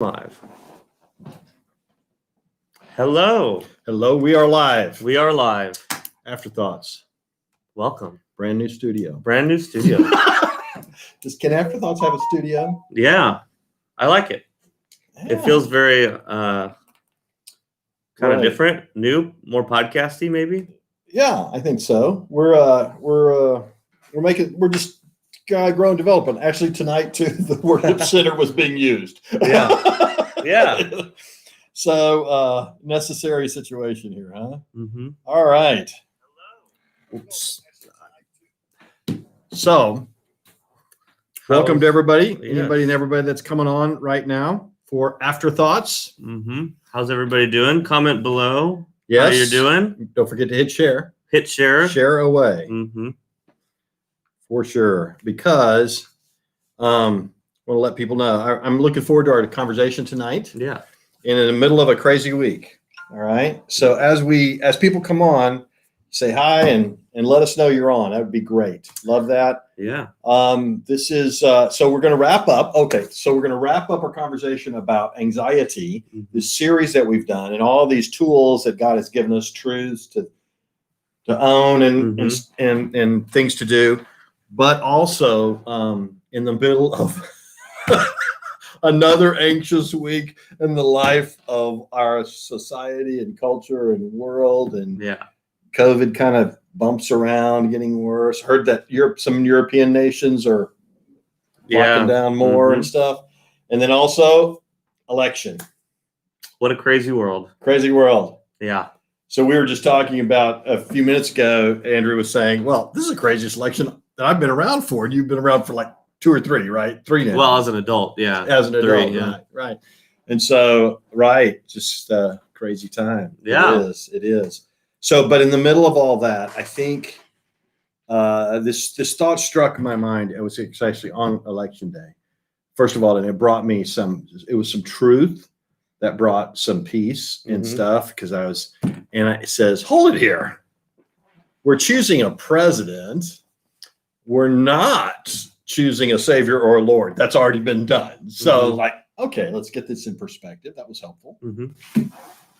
Live. Hello. Hello, we are live. We are live. Afterthoughts. Welcome. Brand new studio. Brand new studio. Can Afterthoughts have a studio? Yeah, I like it. Yeah. It feels very kind of Right. different, new, more podcasty, maybe. Yeah, I think so. We're just growing, developing. Actually, tonight too, the worship center was being used. Yeah. Yeah. So necessary situation here, huh? Mm-hmm. All right. Oops. So, welcome to everybody. Yes. Anybody and everybody that's coming on right now for Afterthoughts. Mm-hmm. How's everybody doing? Comment below. Yes. How you're doing? Don't forget to hit share. Hit share. Share away. Mm-hmm. For sure. Because I want to let people know I'm looking forward to our conversation tonight. Yeah. And in the middle of a crazy week. All right. So as people come on, say hi and let us know you're on. That would be great. Love that. Yeah. This is so we're going to wrap up. Okay. So we're going to wrap up our conversation about anxiety, the series that we've done, and all these tools that God has given us, truths to own and things to do, but also in the middle of another anxious week in the life of our society and culture and world, and COVID kind of bumps around, getting worse. Heard that some European nations are locking down more and stuff, and then also election. What a crazy world! Crazy world. Yeah. So we were just talking about a few minutes ago. Andrew was saying, "Well, this is the craziest election that I've been around for, and you've been around for like 2 or 3, right? 3 now." Well, as an adult, yeah. As an adult, 3, yeah. right. And so, just a crazy time. Yeah. It is. So, but in the middle of all that, I think this thought struck my mind. It was actually on election day. First of all, and it brought me some truth that brought some peace and stuff, because it says, hold it here. We're choosing a president. We're not choosing a savior or a Lord. That's already been done. So okay, let's get this in perspective. That was helpful.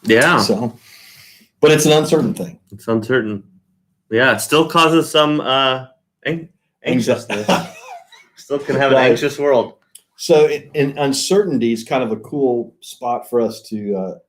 Yeah. So, but it's an uncertain thing. It's uncertain. Yeah. It still causes some anxiousness. Still can have an anxious world. So in uncertainty is kind of a cool spot for us to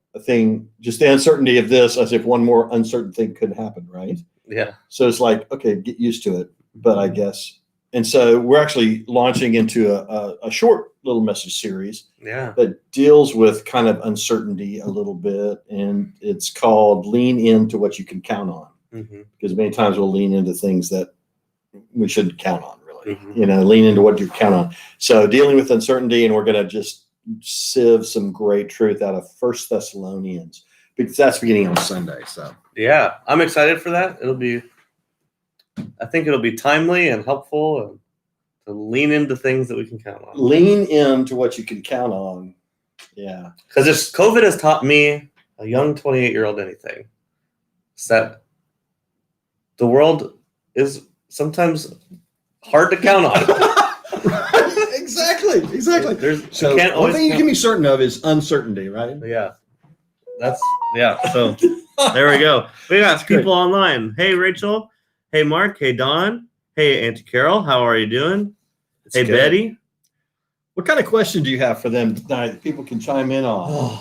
just the uncertainty of this, as if one more uncertain thing could happen, right? Yeah. So it's like, okay, get used to it. But I guess, and so we're actually launching into a short little message series that deals with kind of uncertainty a little bit. And it's called Lean Into What You Can Count On. Because many times we'll lean into things that we shouldn't count on, really. Lean into what you count on. So dealing with uncertainty, and we're going to just sieve some great truth out of 1 Thessalonians, because that's beginning on Sunday. So yeah, I'm excited for that. I think it'll be timely and helpful, and to lean into things that we can count on. Lean into what you can count on. Yeah. Because if COVID has taught me, a young 28-year-old, anything, it's that the world is sometimes hard to count on. Right. Exactly. So one thing you can be certain of is uncertainty, right? Yeah. So there we go. We got people online. Hey, Rachel. Hey, Mark. Hey, Don. Hey, Auntie Carol. How are you doing? Hey, good. Betty. What kind of question do you have for them tonight that people can chime in on?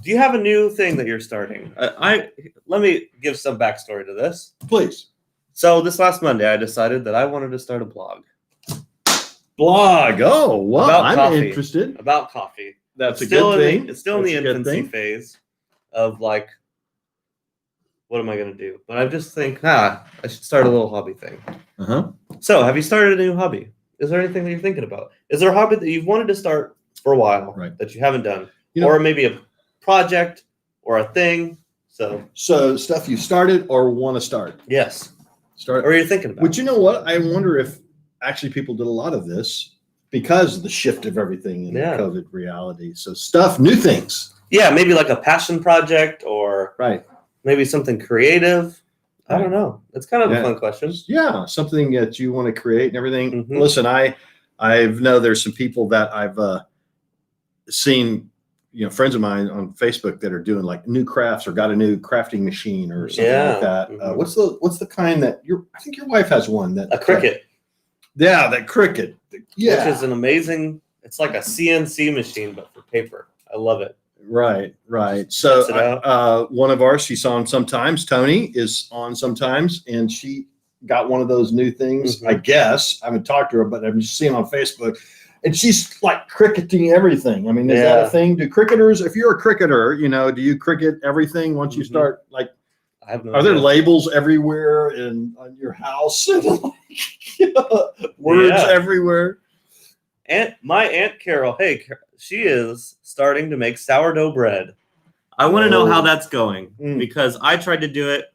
Do you have a new thing that you're starting? Let me give some backstory to this. Please. So this last Monday, I decided that I wanted to start a blog. Oh, well, I'm interested. About coffee. That's a good thing. It's still in the infancy phase of like, what am I going to do? But I just think, I should start a little hobby thing. So have you started a new hobby? Is there anything that you're thinking about? Is there a hobby that you've wanted to start for a while that you haven't done? Or maybe a project or a thing? So stuff you started or want to start? Yes. Or you're thinking about. But you know what? I wonder if actually people did a lot of this because of the shift of everything in the COVID reality. So new things. Yeah, maybe like a passion project or maybe something creative. I don't know. It's kind of a fun question. Yeah, something that you want to create and everything. Listen, I know there's some people that seen, friends of mine on Facebook that are doing like new crafts or got a new crafting machine or something like that. Mm-hmm. What's the kind that I think your wife has one that a Cricut. That Cricut. Yeah. Which is an amazing, it's like a CNC machine, but for paper. I love it. Right. So one of ours, she's on sometimes. Tony is on sometimes, and she got one of those new things. Mm-hmm. I guess I haven't talked to her, but I'm just seeing on Facebook, and she's like cricketing everything. I mean, is that a thing? Do cricketers? If you're a cricketer, do you cricket everything once you start like? I have no Are idea. there labels everywhere on your house? Words everywhere. And my Aunt Carol, she is starting to make sourdough bread. I want to know how that's going because I tried to do it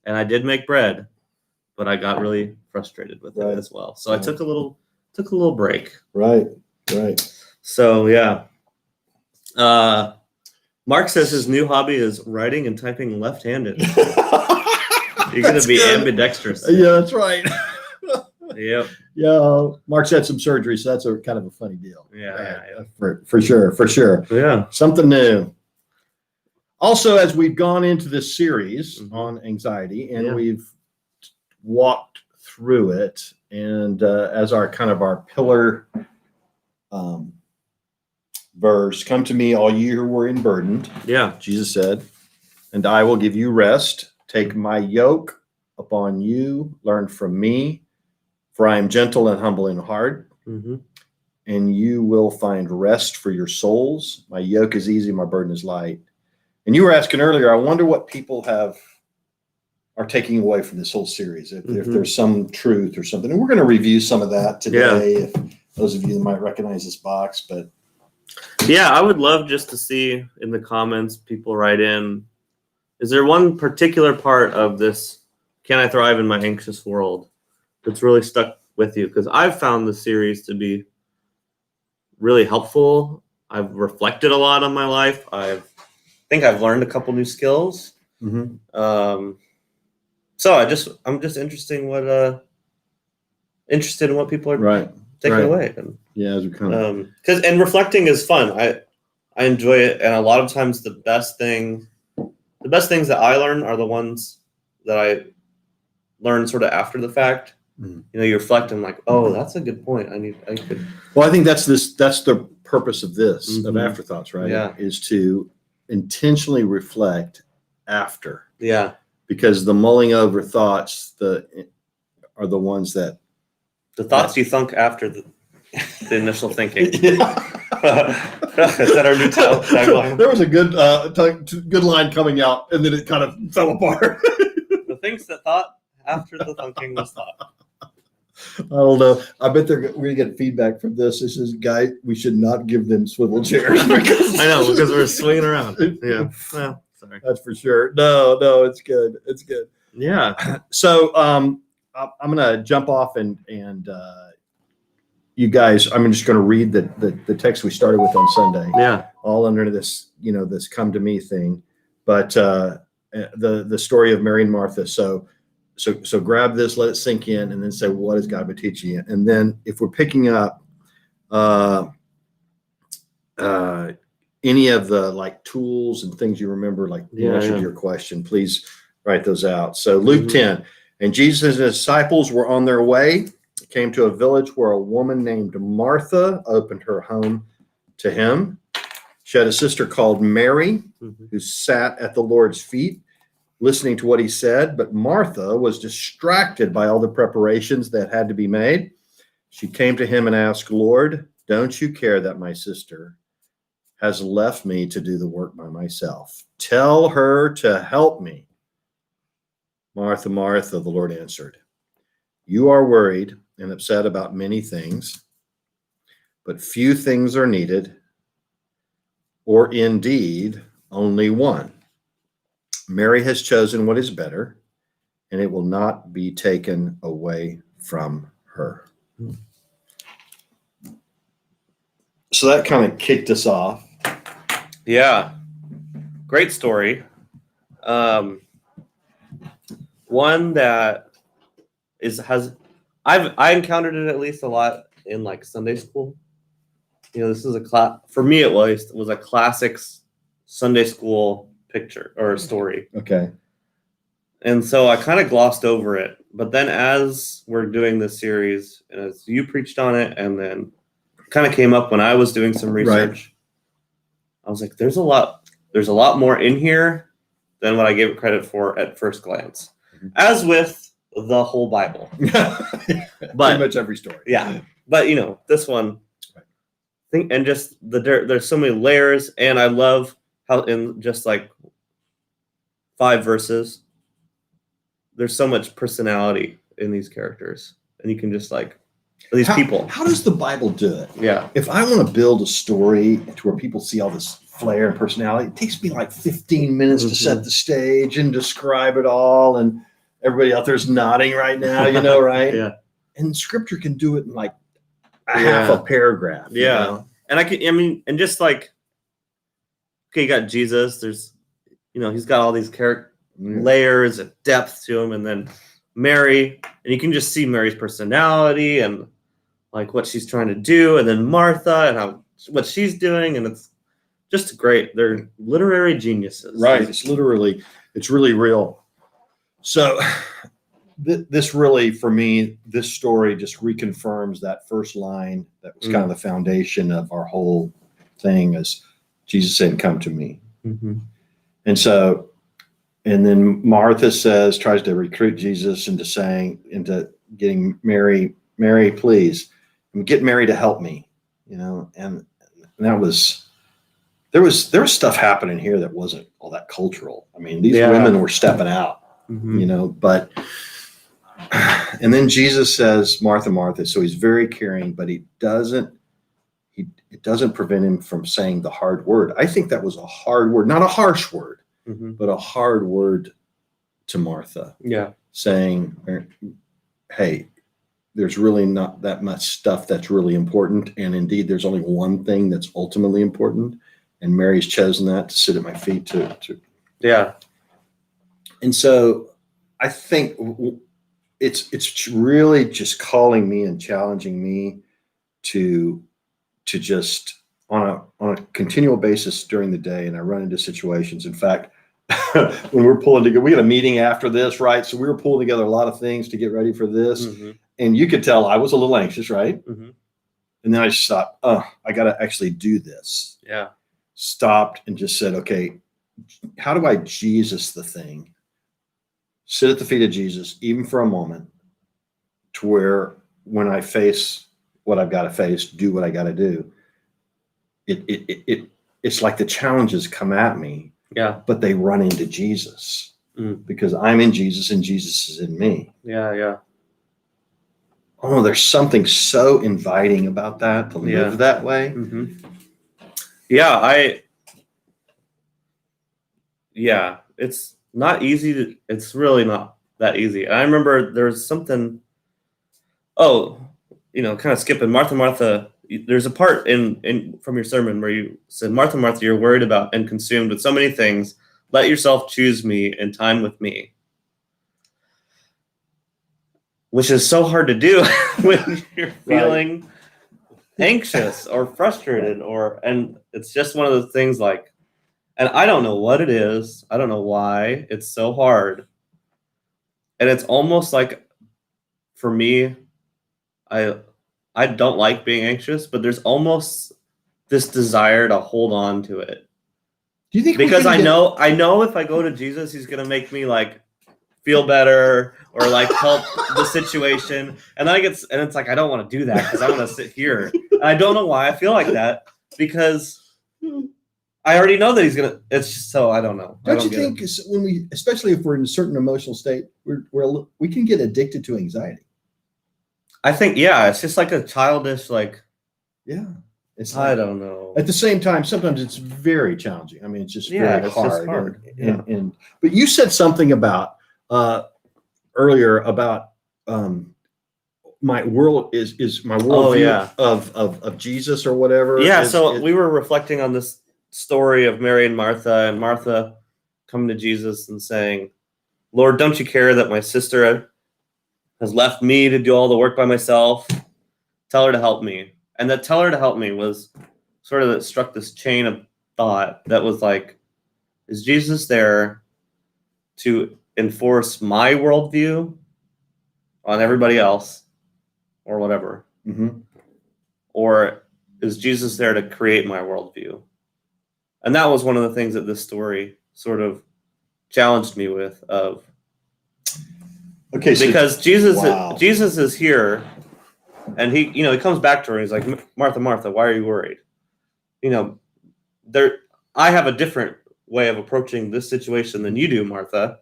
and I did make bread, but I got really frustrated with it as well. So I took a little break. Right. So yeah. Mark says his new hobby is writing and typing left-handed. You're going to be ambidextrous. Yeah, that's right. Yep. Yeah, Mark's had some surgery, so that's a kind of a funny deal. Yeah. For sure. Yeah. Something new. Also, as we've gone into this series on anxiety, and we've walked through it, and as our kind of our pillar verse, come to me, all you who are burdened. Yeah. Jesus said, and I will give you rest. Take my yoke upon you, learn from me. For I am gentle and humble in heart, and you will find rest for your souls. My yoke is easy, my burden is light. And you were asking earlier, I wonder what people are taking away from this whole series, if there's some truth or something. And we're going to review some of that today, if those of you that might recognize this box. But yeah, I would love just to see in the comments, people write in, is there one particular part of this, can I thrive in my anxious world, that's really stuck with you? Because I've found the series to be really helpful. I've reflected a lot on my life. I think I've learned a couple new skills. So I'm just interested in what people are taking away. And, as we kind of and reflecting is fun. I enjoy it, and a lot of times the best things that I learn are the ones that I learn sort of after the fact. You reflect and like, oh, that's a good point. Well, I think that's the purpose of this, of Afterthoughts, right? Yeah. Is to intentionally reflect after. Yeah. Because the mulling over thoughts are the ones that. The thoughts you think after the initial thinking. Is that our new tagline? There was a good line coming out, and then it kind of fell apart. The things that thought after the thinking was thought. I don't know. I bet we're going to get feedback from this. This is, guy, we should not give them swivel chairs. I know, because we're swinging around. Yeah. Well, sorry. That's for sure. No, it's good. It's good. Yeah. So I'm going to jump off and you guys, I'm just going to read the text we started with on Sunday. Yeah. All under this, this come to me thing. But the story of Mary and Martha. So grab this, let it sink in, and then say, what has God been teaching you? And then if we're picking up any of the like tools and things you remember, like the answer to your question, please write those out. So Luke 10, and Jesus and his disciples were on their way, came to a village where a woman named Martha opened her home to him. She had a sister called Mary who sat at the Lord's feet, listening to what he said, but Martha was distracted by all the preparations that had to be made. She came to him and asked, Lord, don't you care that my sister has left me to do the work by myself? Tell her to help me. Martha, Martha, the Lord answered, you are worried and upset about many things, but few things are needed, or indeed only one. Mary has chosen what is better, and it will not be taken away from her. So that kind of kicked us off. Yeah. Great story. One that I encountered it at least a lot in like Sunday school. this is for me it was a classic Sunday school picture or story. Okay. And so I kind of glossed over it. But then as we're doing this series, and as you preached on it, and then kind of came up when I was doing some research, I was like, there's a lot more in here than what I gave it credit for at first glance. Mm-hmm. As with the whole Bible. But pretty much every story. Yeah. But this one, and just there's so many layers, and I love how in just like 5 verses, there's so much personality in these characters, and you can just like these people. How does the Bible do it? Yeah. If I want to build a story to where people see all this flair and personality, it takes me like 15 minutes to set the stage and describe it all, and everybody out there's nodding right now, right? Yeah. And Scripture can do it in like half a paragraph. Yeah. And and just like, okay, you got Jesus. There's, he's got all these character layers of depth to him, and then Mary, and you can just see Mary's personality and like what she's trying to do, and then Martha and what she's doing, and it's just great. They're literary geniuses, right? It's really real. So this really, for me, this story just reconfirms that first line that was kind of the foundation of our whole thing, is Jesus saying, "Come to me." Mm-hmm. And then Martha tries to recruit Jesus into getting Mary, please, get Mary to help me, and that was, there was stuff happening here that wasn't all that cultural. I mean, these women were stepping out, but, and then Jesus says, Martha, Martha, so he's very caring, but it doesn't prevent him from saying the hard word. I think that was a hard word, not a harsh word. Mm-hmm. But a hard word to Martha. Yeah. Saying, hey, there's really not that much stuff that's really important. And indeed, there's only one thing that's ultimately important. And Mary's chosen that to sit at my feet to. Yeah. And so I think it's really just calling me and challenging me to just on a continual basis during the day, and I run into situations. In fact, when we're pulling together, we had a meeting after this, right? So we were pulling together a lot of things to get ready for this. Mm-hmm. And you could tell I was a little anxious, right? Mm-hmm. And then I just thought, I got to actually do this. Yeah. Stopped and just said, okay, how do I Jesus the thing? Sit at the feet of Jesus, even for a moment, to where when I face what I've got to face, do what I got to do. It's like the challenges come at me, but they run into Jesus because I'm in Jesus and Jesus is in me. Yeah. Oh, there's something so inviting about that, to live that way. Mm-hmm. It's not easy. It's really not that easy. I remember there was something, kind of skipping Martha. There's a part in from your sermon where you said, Martha, Martha, you're worried about and consumed with so many things. Let yourself choose me and time with me. Which is so hard to do when you're feeling anxious or frustrated, and it's just one of those things like, and I don't know what it is. I don't know why it's so hard. And it's almost like, for me, I don't like being anxious, but there's almost this desire to hold on to it. Do you think? Because I know if I go to Jesus, he's gonna make me like feel better or like help the situation. And then it's like I don't want to do that because I want to sit here. And I don't know why I feel like that, because I already know that he's gonna. It's just so I don't know. Don't you think when especially if we're in a certain emotional state, we can get addicted to anxiety? I think, it's just like a childish, it's I don't know. At the same time, sometimes it's very challenging. I mean, it's just very hard. But you said something about earlier about my world is my worldview of Jesus or whatever. Yeah. We were reflecting on this story of Mary and Martha coming to Jesus and saying, Lord, don't you care that my sister has left me to do all the work by myself? Tell her to help me. And the tell her to help me was sort of that struck this chain of thought that was like, is Jesus there to enforce my worldview on everybody else or whatever? Mm-hmm. Or is Jesus there to create my worldview? And that was one of the things that this story sort of challenged me with. Because Jesus is here, and he comes back to her and he's like, Martha, Martha, why are you worried? I have a different way of approaching this situation than you do, Martha,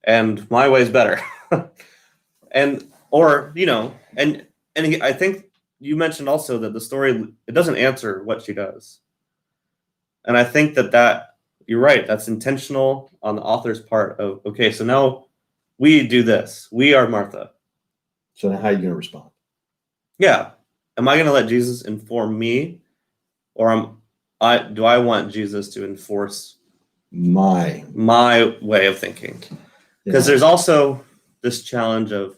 and my way is better. I think you mentioned also that the story, it doesn't answer what she does. And I think that you're right. That's intentional on the author's part of, okay, so now we do this. We are Martha. So now how are you going to respond? Yeah. Am I going to let Jesus inform me, or do I want Jesus to enforce my way of thinking? Because there's also this challenge of,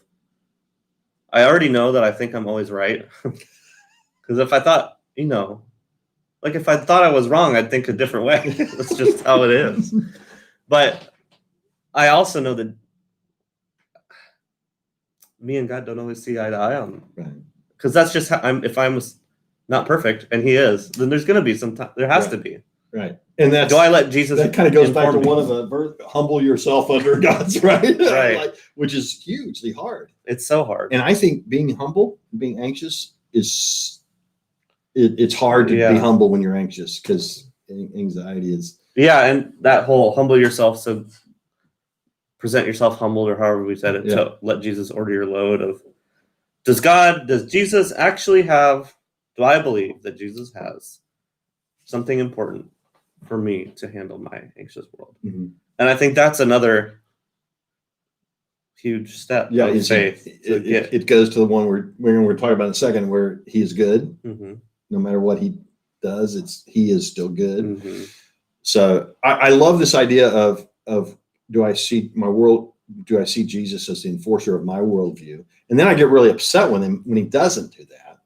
I already know that I think I'm always right. Because if I thought, if I thought I was wrong, I'd think a different way. That's just how it is. But I also know that me and God don't always see eye to eye on them. Right. Because that's just how if I'm not perfect, and he is, then there's going to be some time. There has to be. Right. And do I let Jesus? That kind of goes back to one of the humble yourself under God's right. Right. Which is hugely hard. It's so hard. And I think being humble, being anxious it's hard to be humble when you're anxious, because anxiety is. Yeah. And that whole humble yourself. So present yourself humbled, or however we said it, to let Jesus order your load. Does Jesus actually have, do I believe that Jesus has something important for me to handle my anxious world? Mm-hmm. And I think that's another huge step of faith. It goes to the one we're talking about in a second, where he is good. Mm-hmm. No matter what he does, he is still good. Mm-hmm. So I love this idea of do I see Jesus as the enforcer of my worldview? And then I get really upset when he doesn't do that.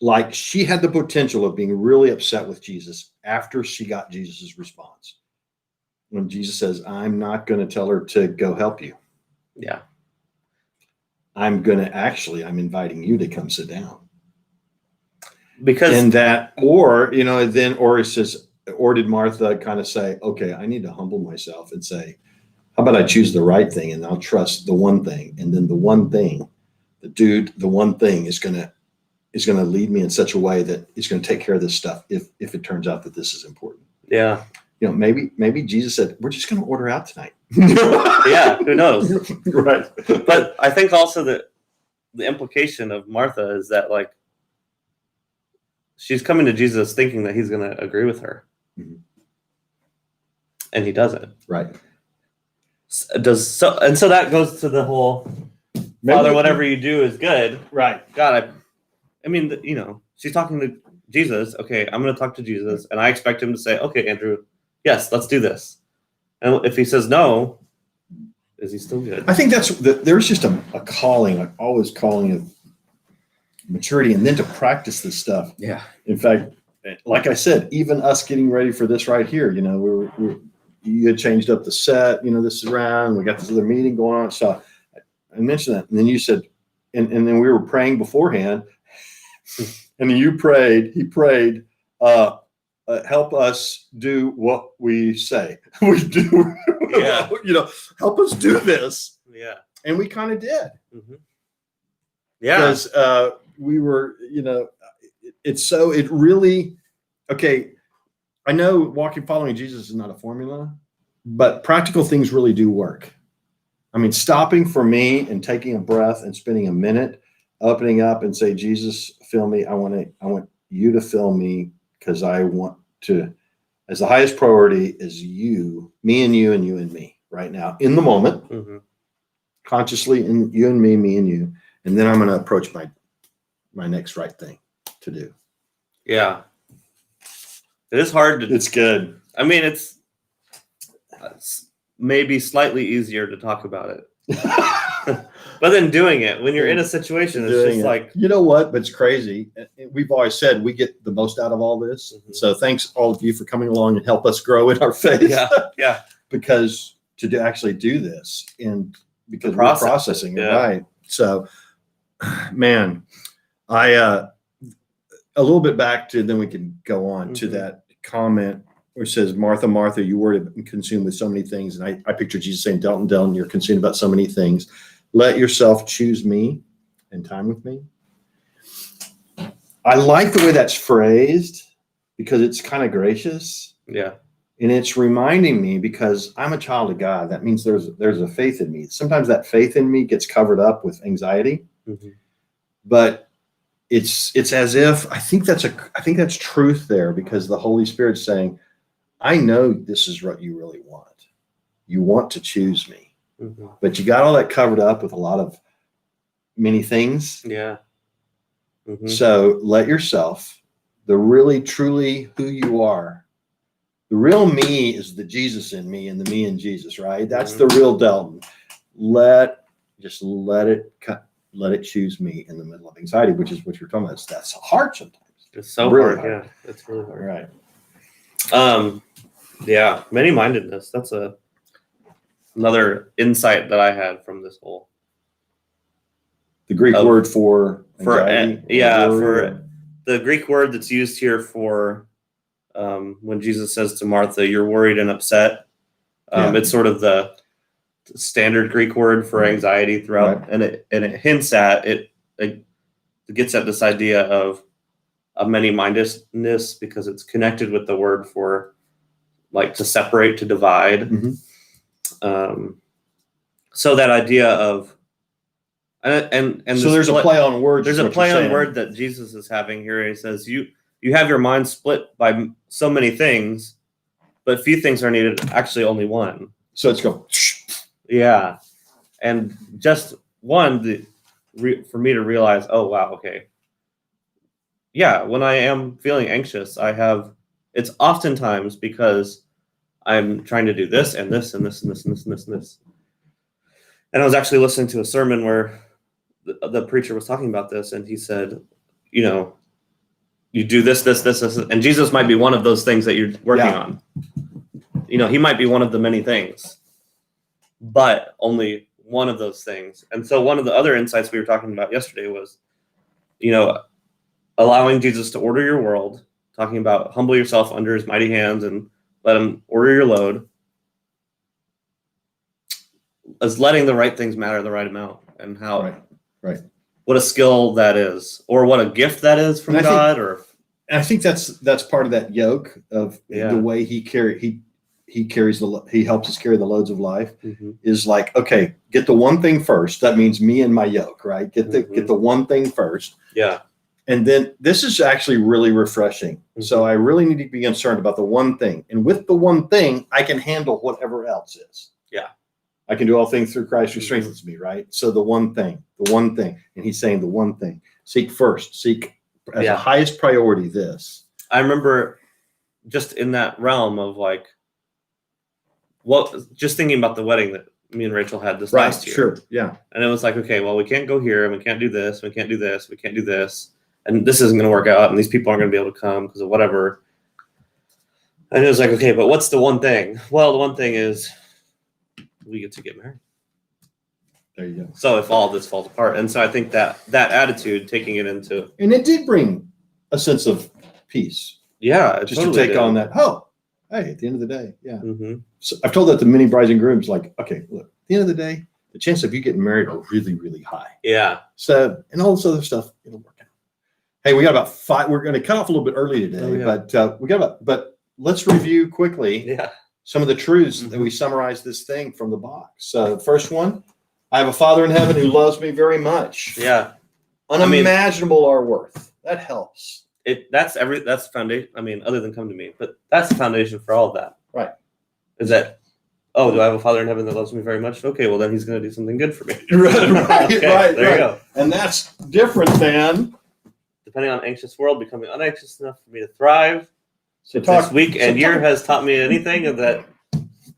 Like, she had the potential of being really upset with Jesus after she got Jesus's response. When Jesus says, I'm not going to tell her to go help you. Yeah. I'm inviting you to come sit down. Because or it says, or did Martha kind of say, okay, I need to humble myself and say, how about I choose the right thing, and I'll trust the one thing, and then the one thing is going to lead me in such a way that it's going to take care of this stuff if it turns out that this is important. Yeah. Maybe Jesus said, we're just going to order out tonight. Yeah, who knows? Right. But I think also that the implication of Martha is that, like, she's coming to Jesus thinking that he's going to agree with her. Mm-hmm. And he doesn't. Right. So that goes to the whole, Father, whatever you do is good. Right. God, she's talking to Jesus. Okay, I'm going to talk to Jesus, and I expect him to say, okay, Andrew, yes, let's do this. And if he says no, is he still good? I think there's just a calling, like always calling of maturity, and then to practice this stuff. Yeah. In fact, like I said, even us getting ready for this right here, you had changed up the set, this is around, we got this other meeting going on. So I mentioned that. And then you said, and then we were praying beforehand, and then he prayed, help us do what we say. We do, help us do this. Yeah. And we kind of did. Mm-hmm. Yeah. Because we were, it really, okay, I know following Jesus is not a formula, but practical things really do work. I mean, stopping for me and taking a breath and spending a minute, opening up and say, Jesus, fill me. I want you to fill me, because I want to, as the highest priority is you, me and you and you and me right now in the moment, mm-hmm. consciously, and you and me and you. And then I'm going to approach my next right thing to do. Yeah. It is hard to. It's good. I mean, it's maybe slightly easier to talk about it. But then doing it when you're in a situation, it's just like, you know what? But it's crazy. We've always said we get the most out of all this. Mm-hmm. So thanks all of you for coming along and help us grow in our faith. Yeah. Because actually do this and because we're processing it, right? So, man, a little bit back to, then we can go on to that comment where it says, Martha, Martha, you worried and consumed with so many things. And I picture Jesus saying, Dalton, you're consumed about so many things. Let yourself choose me and time with me. I like the way that's phrased because it's kind of gracious. Yeah. And it's reminding me, because I'm a child of God, that means there's a faith in me. Sometimes that faith in me gets covered up with anxiety, but it's as if I think that's truth there, because the Holy Spirit's saying, I know this is what you really want. You want to choose me, but you got all that covered up with a lot of many things. Yeah. So let yourself, the really truly who you are. The real me is the Jesus in me and the me in Jesus, right? That's the real Dalton. Let it choose me in the middle of anxiety, which is what you're talking about. That's hard sometimes. It's so really hard. Yeah, it's really hard. Right. Yeah, many-mindedness. That's another insight that I had from this whole. The Greek word for anxiety, for the Greek word that's used here for when Jesus says to Martha, "You're worried and upset." It's sort of the standard Greek word for anxiety throughout, and it hints at it gets at this idea of a many-mindedness, because it's connected with the word for like to separate, to divide. So that idea of and so there's a play on words. There's a play on word that Jesus is having here. He says, you have your mind split by so many things, but few things are needed, actually only one. So it's go. Yeah. And just one, for me to realize, oh, wow, okay. Yeah, when I am feeling anxious, it's oftentimes because I'm trying to do this and this and this and this and this and this and this. And I was actually listening to a sermon where the preacher was talking about this, and he said, you do this, and Jesus might be one of those things that you're working on. He might be one of the many things, but only one of those things. And so one of the other insights we were talking about yesterday was, allowing Jesus to order your world, talking about humble yourself under his mighty hands and let him order your load, as letting the right things matter the right amount, and how right. What a skill that is, or what a gift that is from God. I think that's part of that yoke of the way he helps us carry the loads of life. Is like, okay, get the one thing first. That means me and my yoke, right? Get the one thing first. Yeah. And then this is actually really refreshing. So I really need to be concerned about the one thing. And with the one thing, I can handle whatever else is. Yeah. I can do all things through Christ who strengthens me, right? So the one thing. And he's saying the one thing. Seek first. Seek as the highest priority this. I remember just in that realm of like, just thinking about the wedding that me and Rachel had this last year. Sure. Yeah. And it was like, okay, well, we can't go here, and we can't do this, we can't do this, we can't do this. And this isn't going to work out, and these people aren't going to be able to come because of whatever. And it was like, okay, but what's the one thing? Well, the one thing is we get to get married. There you go. So if all this falls apart. And so I think that attitude, taking it into... And it did bring a sense of peace. Yeah. Just totally to take on that, hey, at the end of the day, yeah. So I've told that to many brides and grooms, like, okay, look, at the end of the day, the chance of you getting married are really, really high. Yeah. So, and all this other stuff, it'll work out. Hey, we got about 5. We're going to cut off a little bit early today, but let's review quickly some of the truths that we summarized this thing from the box. So, first one, I have a Father in heaven who loves me very much. Yeah. Unimaginable our worth. That helps. That's the foundation. I mean, other than come to me, but that's the foundation for all of that. Right. Is that, do I have a Father in heaven that loves me very much? Okay, well then he's going to do something good for me. Right. There you go. And that's different than, depending on anxious world, becoming unanxious enough for me to thrive. So this week and year has taught me anything, of that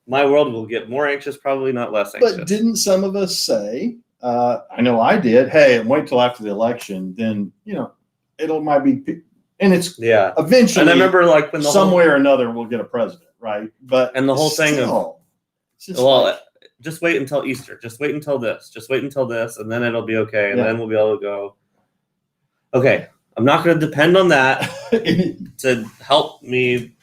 my world will get more anxious, probably not less anxious. But didn't some of us say, I know I did. Hey, wait till after the election, then it'll might be, and it's eventually. And I remember like when some way or another we'll get a president, right? But and the whole thing of just wait until Easter. Just wait until this. Just wait until this, and then it'll be okay. And then we'll be able to go. Okay, I'm not going to depend on that to help me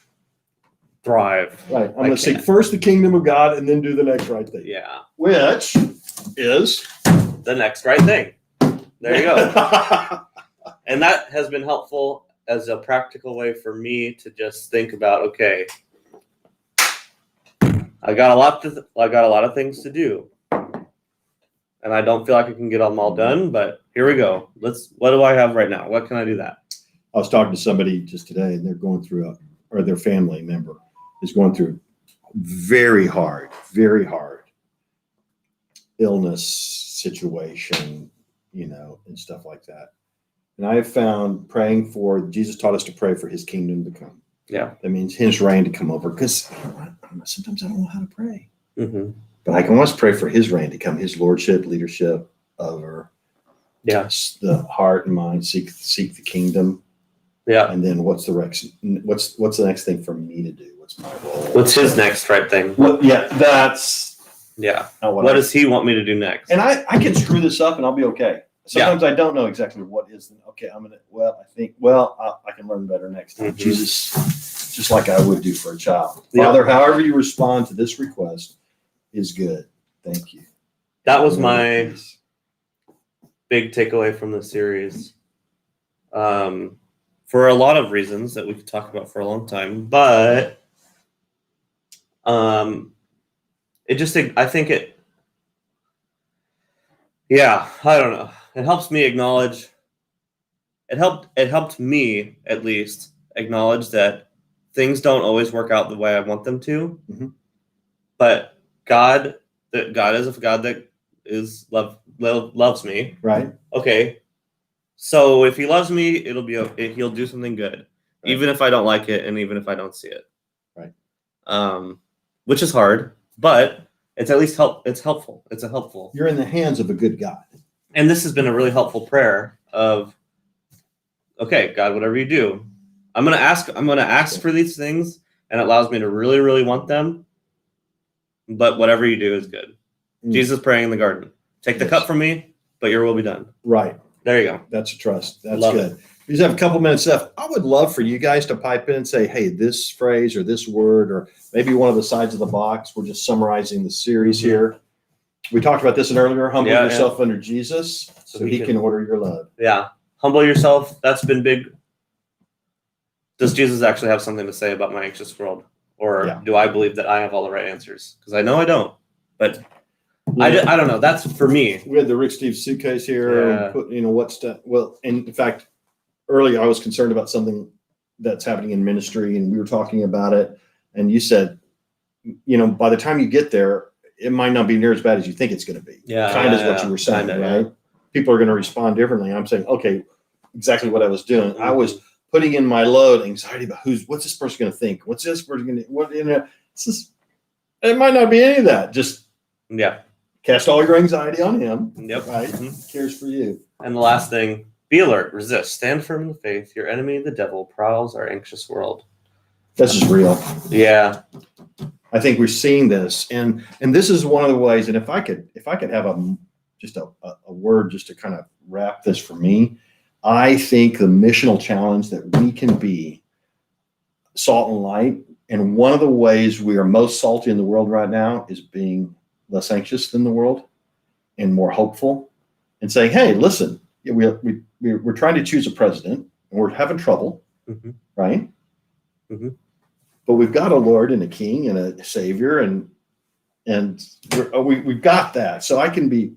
thrive. Right. I'm going to seek first the kingdom of God and then do the next right thing. Yeah. Which is the next right thing. There you go. And that has been helpful as a practical way for me to just think about, okay, I got a lot of things to do. And I don't feel like I can get them all done, but here we go. What do I have right now? What can I do that? I was talking to somebody just today, and they're going through their family member is going through very hard illness situation, and stuff like that. And I have found Jesus taught us to pray for his kingdom to come. Yeah. That means his reign to come over, because sometimes I don't know how to pray. Mm-hmm. But I can always pray for his reign to come, his lordship, leadership over the heart and mind, seek the kingdom. Yeah. And then what's the next thing for me to do? What's my role? What's his next right thing? What does he want me to do next? And I can screw this up and I'll be okay. Sometimes I don't know exactly what is. Okay, I can learn better next time. Mm-hmm. Jesus, just like I would do for a child. Father, however you respond to this request is good. Thank you. That was my big takeaway from the series. For a lot of reasons that we could talk about for a long time, but I don't know. It helps me acknowledge. It helped me at least acknowledge that things don't always work out the way I want them to. Mm-hmm. But God is a God that loves me. Right. Okay. So if he loves me, he'll do something good, right. Even if I don't like it, and even if I don't see it. Right. Which is hard, but it's at least it's helpful. It's helpful. You're in the hands of a good God. And this has been a really helpful prayer of, okay, God, whatever you do, I'm going to ask for these things, and it allows me to really, really want them. But whatever you do is good. Jesus praying in the garden. Take the cup from me, but your will be done. Right. There you go. That's a trust. That's good. We just have a couple minutes left. I would love for you guys to pipe in and say, hey, this phrase or this word, or maybe one of the sides of the box. We're just summarizing the series here. We talked about this earlier. Humble yourself under Jesus so he can order your love. Yeah. Humble yourself. That's been big. Does Jesus actually have something to say about my anxious world? Or do I believe that I have all the right answers? Because I know I don't. But I don't know. That's for me. We had the Rick Steve suitcase here. And put, what's that? Well, and in fact, earlier I was concerned about something that's happening in ministry, and we were talking about it. And you said, by the time you get there, it might not be near as bad as you think it's going to be. Kind of is what you were saying, right? People are going to respond differently. I'm saying, okay, exactly what I was doing. Mm-hmm. I was putting in my load, anxiety about what's this person going to think? What's this person going to? It might not be any of that. Just cast all your anxiety on him. Yep. Right. Mm-hmm. He cares for you. And the last thing, be alert, resist, stand firm in the faith. Your enemy, the devil, prowls our anxious world. This is real. Yeah. I think we're seeing this, and this is one of the ways. And if I could have a word just to kind of wrap this for me, I think the missional challenge that we can be salt and light. And one of the ways we are most salty in the world right now is being less anxious than the world and more hopeful, and saying, hey, listen, we're trying to choose a president and we're having trouble, right? Mm-hmm. But we've got a Lord and a King and a Savior, and we've got that. So I can be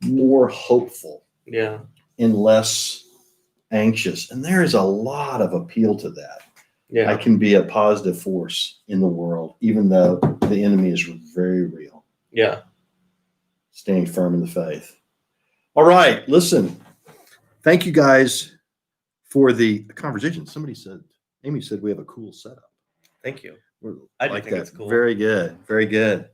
more hopeful, and less anxious. And there is a lot of appeal to that. Yeah, I can be a positive force in the world, even though the enemy is very real. Yeah, staying firm in the faith. All right, listen. Thank you guys for the conversation. Amy said we have a cool setup. Thank you. I think it's cool. Very good. Very good.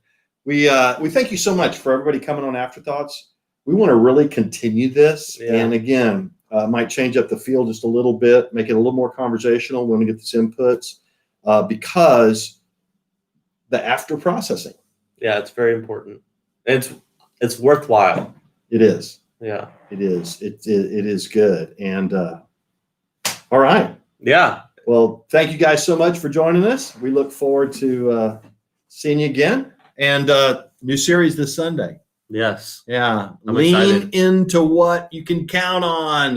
We thank you so much for everybody coming on Afterthoughts. we want to really continue this. Yeah. And again, might change up the field just a little bit, make it a little more conversational when we get these inputs, because the after processing. Yeah, it's very important. It's worthwhile. It is. Yeah. It is. It is good. And all right. Yeah. Well, thank you guys so much for joining us. We look forward to seeing you again. And new series this Sunday. Yes. Yeah. I'm Lean excited. into what you can count on.